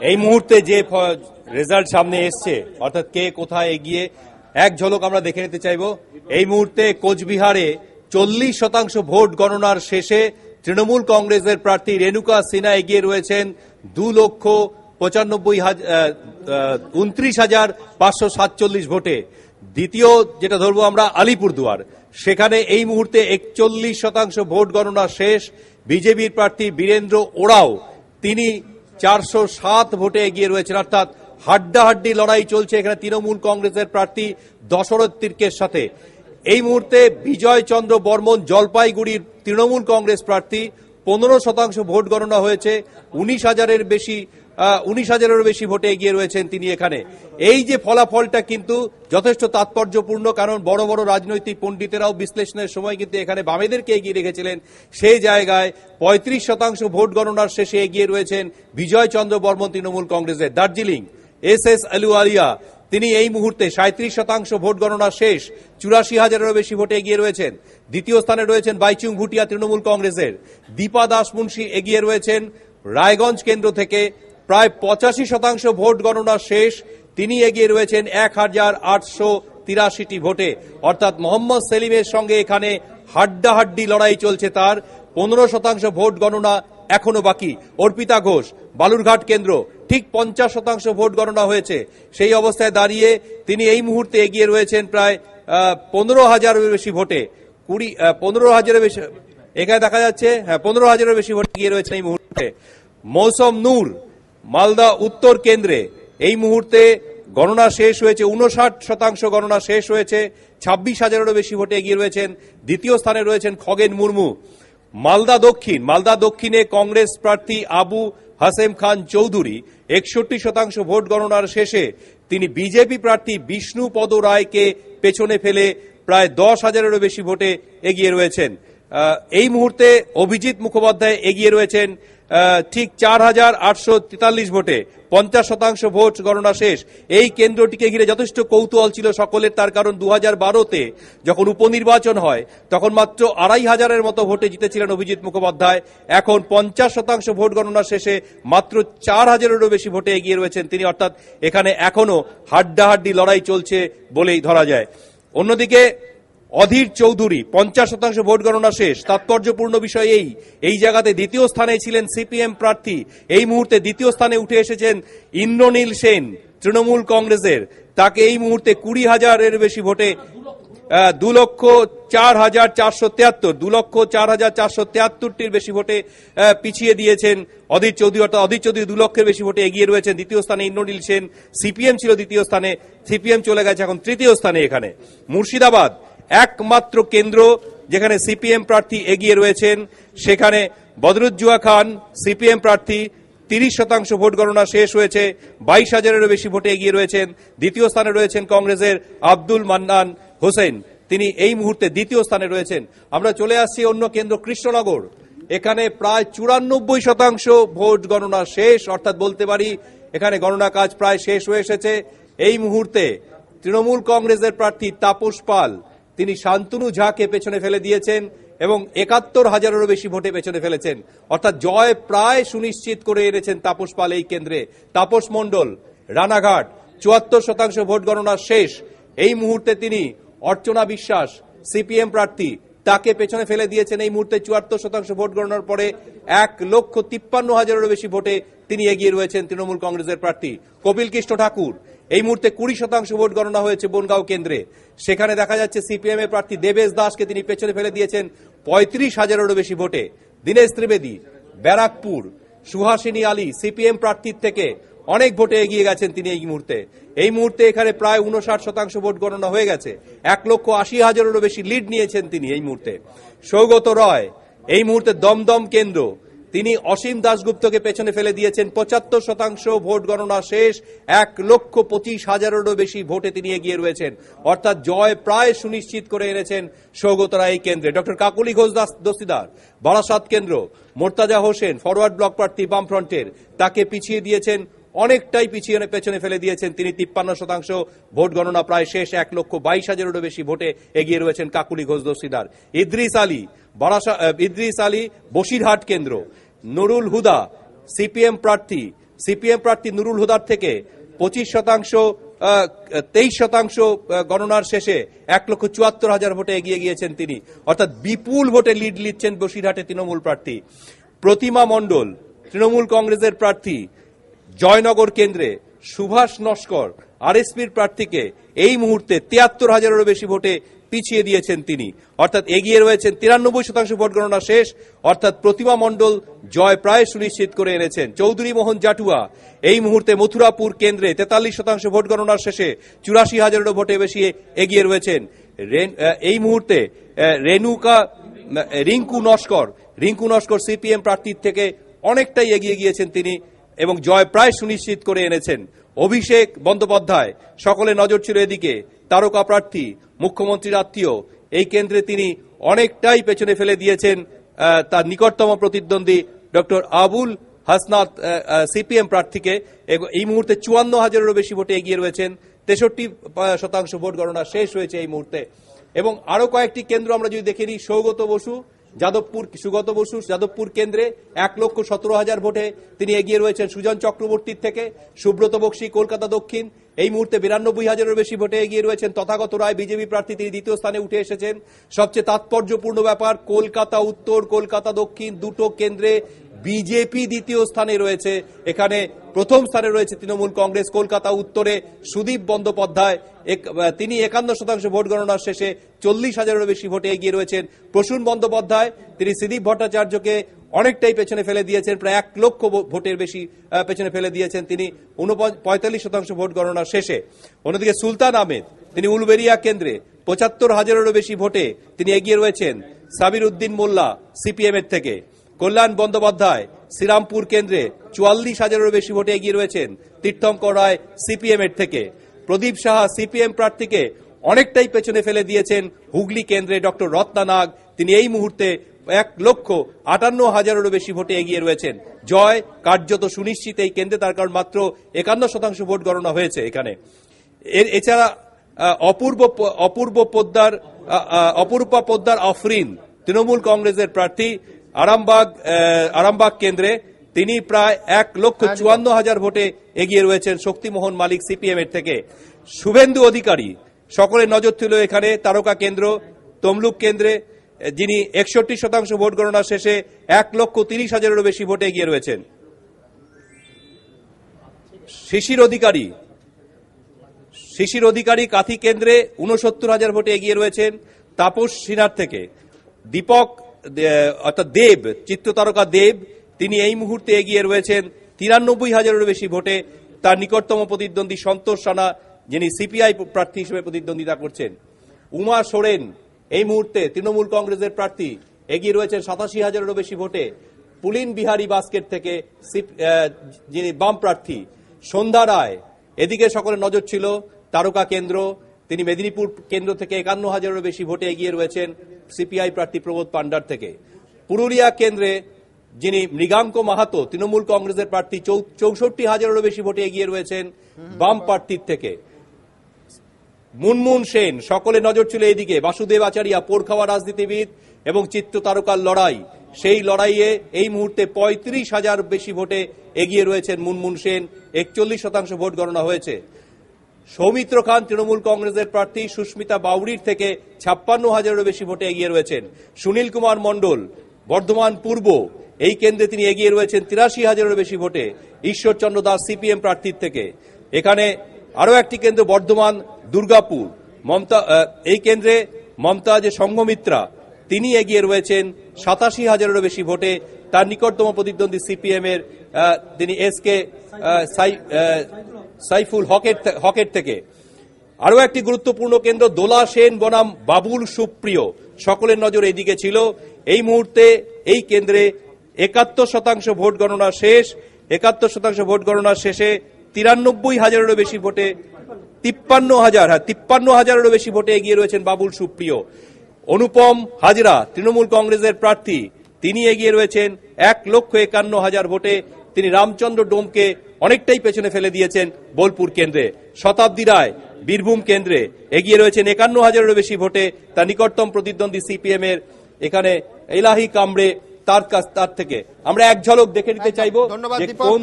এই মুহূর্তে যে রেজাল্ট সামনে এসছে, অর্থাৎ কে কোথায় এগিয়ে, এক ঝলক আমরা দেখে নিতে চাইব। এই মুহূর্তে কোচবিহারে 40% ভোট গণনার শেষে তৃণমূল কংগ্রেসের প্রার্থী রেণুকা সিনহা এগিয়ে রয়েছেন 2,29,547 ভোটে। দ্বিতীয় যেটা ধরবো আমরা আলিপুরদুয়ার, সেখানে এই মুহূর্তে 41% ভোট গণনা শেষ। বিজেপির প্রার্থী বীরেন্দ্র ওরাও তিনি 407 ভোটে এগিয়ে রয়েছেন, অর্থাৎ হাড্ডাহাড্ডি লড়াই চলছে এখানে তৃণমূল কংগ্রেসের প্রার্থী দশরথ তির্কের সাথে। এই মুহূর্তে বিজয় চন্দ্র বর্মন জলপাইগুড়ির তৃণমূল কংগ্রেস প্রার্থী 15% ভোট গণনা হয়েছে, 19,000-এরও বেশি ভোটে এগিয়ে রয়েছেন তিনি এখানে। এই যে ফলাফলটা কিন্তু যথেষ্ট তাৎপর্যপূর্ণ, কারণ বড় বড় রাজনৈতিক পণ্ডিতেরাও বিশ্লেষণের সময় কিন্তু এখানে বামেদেরকে এগিয়ে রেখেছিলেন। সেই জায়গায় 35% ভোট গণনার শেষে এগিয়ে রয়েছেন বিজয় চন্দ্র বর্মন তৃণমূল কংগ্রেসের। দার্জিলিং এস আলুওয়ালিয়া তিনি এই মুহূর্তে 37% ভোট গণনা শেষ, 84,000-এরও বেশি ভোটে এগিয়ে রয়েছেন। দ্বিতীয় স্থানে রয়েছেন বাইচুং ভুটিয়া তৃণমূল কংগ্রেসের। দীপা দাস মুন্সি এগিয়ে রয়েছেন রায়গঞ্জ কেন্দ্র থেকে, প্রায় 85% ভোট গণনা শেষ, তিনি এগিয়ে রয়েছেন 1,883টি ভোটে, অর্থাৎ মোহাম্মদ সেলিমের সঙ্গে এখানে হাড্ডাহাড্ডি লড়াই চলছে তার। 15% ভোট গণনা এখনো বাকি। অর্পিতা ঘোষ বালুরঘাট কেন্দ্র, ঠিক 50% ভোট গণনা হয়েছে। সেই অবস্থায় দাঁড়িয়ে তিনি এই মুহূর্তে এগিয়ে রয়েছেন প্রায় 15,000-এর বেশি ভোটে। 15,000-এর বেশি এখানে দেখা যাচ্ছে, 15,000-এর বেশি ভোটে এগিয়ে রয়েছেন এই মুহূর্তে। মৌসম নূর মালদা উত্তর কেন্দ্রে এই মুহূর্তে গণনা শেষ হয়েছে, 59% গণনা শেষ হয়েছে, 26,000-এরও বেশি ভোটে এগিয়ে রয়েছেন। দ্বিতীয় স্থানে রয়েছেন খগেন মুর্মু। মালদা দক্ষিণে কংগ্রেস প্রার্থী আবু হাসেম খান চৌধুরী 61% ভোট গণনার শেষে তিনি বিজেপি প্রার্থী বিষ্ণুপদ রায়কে পেছনে ফেলে প্রায় 10,000-এরও বেশি ভোটে এগিয়ে রয়েছেন। এই মুহূর্তে অভিজিৎ মুখোপাধ্যায় এগিয়ে রয়েছেন ঠিক 4,843 ভোটে, 50% ভোট গণনা শেষ। এই কেন্দ্রটিকে ঘিরে যথেষ্ট কৌতূহল ছিল সকলের, তার কারণ 2012-তে যখন উপনির্বাচন হয় তখন মাত্র 2,500-এর মতো ভোটে জিতেছিলেন অভিজিৎ মুখোপাধ্যায়। এখন 50% ভোট গণনা শেষে মাত্র 4,000-এরও বেশি ভোটে এগিয়ে রয়েছেন তিনি, অর্থাৎ এখানে এখনো হাড্ডাহাড্ডি লড়াই চলছে বলেই ধরা যায়। অন্যদিকে অধীর চৌধুরী 50% ভোট গণনা শেষ। তাৎপর্যপূর্ণ বিষয় এই জায়গাতে দ্বিতীয় স্থানে ছিলেন সিপিএম প্রার্থী, এই মুহূর্তে দ্বিতীয় স্থানে উঠে এসেছেন ইন্দ্রনীল সেন তৃণমূল কংগ্রেসের। তাকে এই মুহূর্তে 20,000-এর বেশি ভোটে 2,04,473 বেশি ভোটে পিছিয়ে দিয়েছেন অধীর চৌধুরী, অর্থাৎ অধীর চৌধুরী 2 লক্ষের বেশি ভোটে এগিয়ে রয়েছেন। দ্বিতীয় স্থানে ইন্দ্রনীল সেন, সিপিএম ছিল দ্বিতীয় স্থানে, সিপিএম চলে গেছে এখন তৃতীয় স্থানে। এখানে মুর্শিদাবাদ একমাত্র কেন্দ্র যেখানে সিপিএম প্রার্থী এগিয়ে রয়েছেন, সেখানে বদরুজ্জোয়া খান সিপিএম প্রার্থী 30% ভোট গণনা শেষ হয়েছে, 22,000-এরও বেশি ভোটে এগিয়ে রয়েছেন। দ্বিতীয় স্থানে রয়েছেন কংগ্রেসের আব্দুল মান্নান হোসেন, তিনি এই মুহূর্তে দ্বিতীয় স্থানে রয়েছেন। আমরা চলে আসছি অন্য কেন্দ্র কৃষ্ণনগর, এখানে প্রায় 94% ভোট গণনা শেষ, অর্থাৎ বলতে পারি এখানে গণনা কাজ প্রায় শেষ হয়ে এসেছে। এই মুহূর্তে তৃণমূল কংগ্রেসের প্রার্থী তাপস পাল তিনি শান্তনু ঝাকে পেছনে ফেলে দিয়েছেন এবং 71,000-এরও বেশি ভোটে পেছনে ফেলেছেন, অর্থাৎ জয় প্রায় সুনিশ্চিত করে এনেছেন তাপস পাল এই কেন্দ্রে। তাপস মণ্ডল রানাঘাট 74% ভোট গণনা শেষ। এই মুহূর্তে তিনি অর্চনা বিশ্বাস সিপিএম প্রার্থী, তাকে পেছনে ফেলে দিয়েছেন এই মুহূর্তে 74% ভোট গণনার পরে। 1,53,000-এরও বেশি ভোটে তিনি এগিয়ে রয়েছেন তৃণমূল কংগ্রেসের প্রার্থী। কপিল কৃষ্ণ ঠাকুর এই মুহূর্তে 20% ভোট গণনা হয়েছে বনগাঁও কেন্দ্রে, সেখানে দেখা যাচ্ছে সিপিএম এর প্রার্থী দেবেশ দাসকে তিনি পেছনে ফেলে দিয়েছেন 35,000-এরও বেশি ভোটে। দীনেশ ত্রিবেদী ব্যারাকপুর, সুহাসিনী আলী সিপিএম প্রার্থীর থেকে অনেক ভোটে এগিয়ে গেছেন তিনি এই মুহূর্তে এখানে প্রায় 59% ভোট গণনা হয়ে গেছে, 1,80,000-এরও বেশি লিড নিয়েছেন তিনি এই মুহূর্তে। সৌগত রয় এই মুহূর্তে দমদম কেন্দ্র, তিনি অসীম দাশগুপ্তকে পেছনে ফেলে দিয়েছেন, 75% ভোট গণনা শেষ, 1,25,000-এরও বেশি ভোটে তিনি এগিয়ে রয়েছেন, অর্থাৎ জয় প্রায় সুনিশ্চিত করে এনেছেন সৌগত রায় এই কেন্দ্রে। ডক্টর কাকলি ঘোষ দস্তিদার বারাসাত কেন্দ্র, মোর্তাজা হোসেন ফরওয়ার্ড ব্লক প্রার্থী বামফ্রন্টের, তাকে পিছিয়ে দিয়েছেন, অনেকটাই পেছনে ফেলে দিয়েছেন তিনি। 53% ভোট গণনা প্রায় শেষ, 1,22,000-এরও বেশি ভোটে এগিয়ে রয়েছেন কাকুলি ঘোষ দস্তিদার। ইদ্রিস আলী বসিরহাট কেন্দ্র, নুরুল হুদা সিপিএম প্রার্থী, সিপিএম প্রার্থী নুরুল হুদার থেকে 23% গণনার শেষে 1,74,000 ভোটে এগিয়ে গিয়েছেন তিনি, অর্থাৎ বিপুল ভোটে লিড নিচ্ছেন বসিরহাটে তৃণমূল প্রার্থী। প্রতিমা মণ্ডল তৃণমূল কংগ্রেসের প্রার্থী জয়নগর কেন্দ্রে সুভাষ নস্কর আরএসপির প্রার্থীকে এই মুহূর্তে 73,000-এরও বেশি ভোটে পিছিয়ে দিয়েছেন তিনি, অর্থাৎ এগিয়ে রয়েছেন। 93% ভোট গণনা শেষ, অর্থাৎ প্রতিমা মণ্ডল জয় প্রায় সুনিশ্চিত করে এনেছেন। চৌধুরী মোহন জাটুয়া এই মুহূর্তে মথুরাপুর কেন্দ্রে 43% ভোট গণনার শেষে 84,000-এরও ভোটে বেশি এগিয়ে রয়েছেন। এই মুহূর্তে রিঙ্কু নস্কর সিপিএম প্রার্থীর থেকে অনেকটাই এগিয়ে গিয়েছেন তিনি এবং জয় প্রায় সুনিশ্চিত করে এনেছেন। অভিষেক বন্দ্যোপাধ্যায়, সকলে নজর ছিল এদিকে, তারকা প্রার্থী, মুখ্যমন্ত্রীর আত্মীয়, এই কেন্দ্রে তিনি অনেকটাই পেছনে ফেলে দিয়েছেন তার নিকটতম প্রতিদ্বন্দ্বী ডক্টর আবুল হাসনাত সিপিএম প্রার্থীকে। এই মুহূর্তে 54,000-এরও বেশি ভোটে এগিয়ে রয়েছেন। 63% ভোট গণনা শেষ হয়েছে এই মুহূর্তে। এবং আরো কয়েকটি কেন্দ্র আমরা যদি দেখে নিই, সুগত বসু যাদবপুর কেন্দ্রে 1,17,000 ভোটে তিনি এগিয়ে রয়েছেন সুজন চক্রবর্তীর থেকে। সুব্রত বক্সী কলকাতা দক্ষিণ এই মুহূর্তে 92,000-এরও বেশি ভোটে এগিয়ে রয়েছেন। তথাগত রায় বিজেপি প্রার্থী, তিনি দ্বিতীয় স্থানে উঠে এসেছেন। সবচেয়ে তাৎপর্যপূর্ণ ব্যাপার, কলকাতা উত্তর, কলকাতা দক্ষিণ দুটো কেন্দ্রে বিজেপি দ্বিতীয় স্থানে রয়েছে। এখানে প্রথম স্থানে রয়েছে তৃণমূল কংগ্রেস। কলকাতা উত্তরে সুদীপ বন্দ্যোপাধ্যায়, তিনি 51% ভোট গণনার শেষে 40,000-এরও বেশি ভোটে এগিয়ে রয়েছেন। প্রসূন বন্দ্যোপাধ্যায়, তিনি সুদীপ ভট্টাচার্যকে অনেকটাই পেছনে ফেলে দিয়েছেন, প্রায় 1 লক্ষ ভোটের বেশি পেছনে ফেলে দিয়েছেন তিনি 45% ভোট গণনার শেষে। অন্যদিকে সুলতান আহমেদ, তিনি উলবেরিয়া কেন্দ্রে 75,000-এরও বেশি ভোটে তিনি এগিয়ে রয়েছেন সাবির উদ্দিন মোল্লা সিপিএম এর থেকে। কল্যাণ বন্দ্যোপাধ্যায় শ্রীরামপুর কেন্দ্রে 44,000-এরও বেশি ভোটে এগিয়ে রয়েছেন তীর্থঙ্কর রায় সিপিএম এর থেকে। প্রদীপ সাহা সিপিএম প্রার্থীকে অনেকটাই পেছনে ফেলে দিয়েছেন হুগলি কেন্দ্রে ডক্টর রত্না নাগ, তিনি এই মুহূর্তে 1,58,000-এরও বেশি ভোটে এগিয়ে রয়েছেন। জয় কার্যত সুনিশ্চিত এই কেন্দ্রে, তার কারণ মাত্র 51% ভোট গণনা হয়েছে এখানে। এছাড়া অপরূপা পোদ্দার আফরিন তৃণমূল কংগ্রেসের প্রার্থী আরামবাগ কেন্দ্রে, তিনি প্রায় 1,54,000 ভোটে এগিয়ে রয়েছেন শক্তিমোহন মালিক সিপিএম এর থেকে। শুভেন্দু অধিকারী, সকলের নজর ছিল এখানে, তারকা কেন্দ্র তমলুক কেন্দ্রে, যিনি 61% ভোট গণনা শেষে 1,30,000-এরও বেশি ভোটে এগিয়ে রয়েছেন। শিশির অধিকারী কাথি কেন্দ্রে 69,000 ভোটে এগিয়ে রয়েছেন তাপস সিনহার থেকে। দীপক অর্থাৎ চিত্রতারকা দেব, তিনি এই মুহূর্তে এগিয়ে রয়েছেন 93,000-এরও বেশি ভোটে তার নিকটতম প্রতিদ্বন্দ্বী সন্তোষ রানা, যিনি সিপিআই প্রার্থী হিসেবে প্রতিদ্বন্দ্বিতা করছেন। উমা সোরেন এই মুহূর্তে তৃণমূল কংগ্রেসের প্রার্থী, এগিয়ে রয়েছেন 87,000-এরও বেশি ভোটে পুলিন বিহারী বাস্কেট থেকে, যিনি বাম প্রার্থী। সন্ধ্যা রায়, এদিকে সকলের নজর ছিল, তারকা কেন্দ্র, তিনি মেদিনীপুর কেন্দ্র থেকে 51,000-এরও বেশি ভোটে এগিয়ে রয়েছেন সিপিআই প্রার্থী প্রবোধ পান্ডার থেকে। পুরুলিয়া কেন্দ্রে যিনি মৃগাঙ্ক মাহাতো তৃণমূল কংগ্রেসের প্রার্থী, 64,000-এরও বেশি ভোটে এগিয়ে রয়েছেন বাম প্রার্থীর থেকে। মুনমুন সেন, সকলে নজর ছিল এইদিকে, বাসুদেব আচারিয়া পোড় খাওয়া রাজনীতিবিদ এবং চিত্র তারকার লড়াই, সেই লড়াইয়ে এই মুহূর্তে 35,000 বেশি ভোটে এগিয়ে রয়েছেন মুনমুন সেন, 41% ভোট গণনা হয়েছে। সৌমিত্র খান তৃণমূল কংগ্রেসের প্রার্থী সুস্মিতা বাউরির থেকে 56,000-এরও বেশি ভোটে এগিয়ে রয়েছেন। সুনীল কুমার মণ্ডল বর্ধমান পূর্ব, এই কেন্দ্রে তিনি এগিয়ে রয়েছেন 83,000-এরও বেশি ভোটে ঈশ্বরচন্দ্র দাস সিপিএম প্রার্থীর থেকে। এখানে আরো একটি কেন্দ্র বর্ধমান দুর্গাপুর, এই কেন্দ্রে মমতাজ সংঘমিত্রা, তিনি এগিয়ে রয়েছেন 87,000-এরও বেশি ভোটে তার নিকটতম প্রতিদ্বন্দ্বী সিপিএম এর তিনি এসকে সাইফুল হকের থেকে। আরো একটি গুরুত্বপূর্ণ কেন্দ্র দোলা সেন বনাম বাবুল সুপ্রিয়, সকলের নজর এইদিকে ছিল। এই মুহূর্তে এই কেন্দ্রে 71% ভোট গণনা শেষ। 71% ভোট গণনা শেষে 93,000-এরও বেশি ভোটে 53,000-এরও বেশি ভোটে এগিয়ে রয়েছেন বাবুল সুপ্রিয়। অনুপম হাজরা তৃণমূল কংগ্রেসের প্রার্থী, তিনি এগিয়ে রয়েছেন 1,51,000 ভোটে, তিনি রামচন্দ্র ডোমকে অনেকটাই পেছনে ফেলে দিয়েছেন বোলপুর কেন্দ্রে। শতাব্দী রায় বীরভূম কেন্দ্রে এগিয়ে রয়েছেন 51,000-এরও বেশি ভোটে তার নিকটতম প্রতিদ্বন্দ্বী সিপিএম এর এখানে এলাহি কামড়ে, তার থেকে আমরা এক ঝলক দেখে নিতে চাইব যে কোন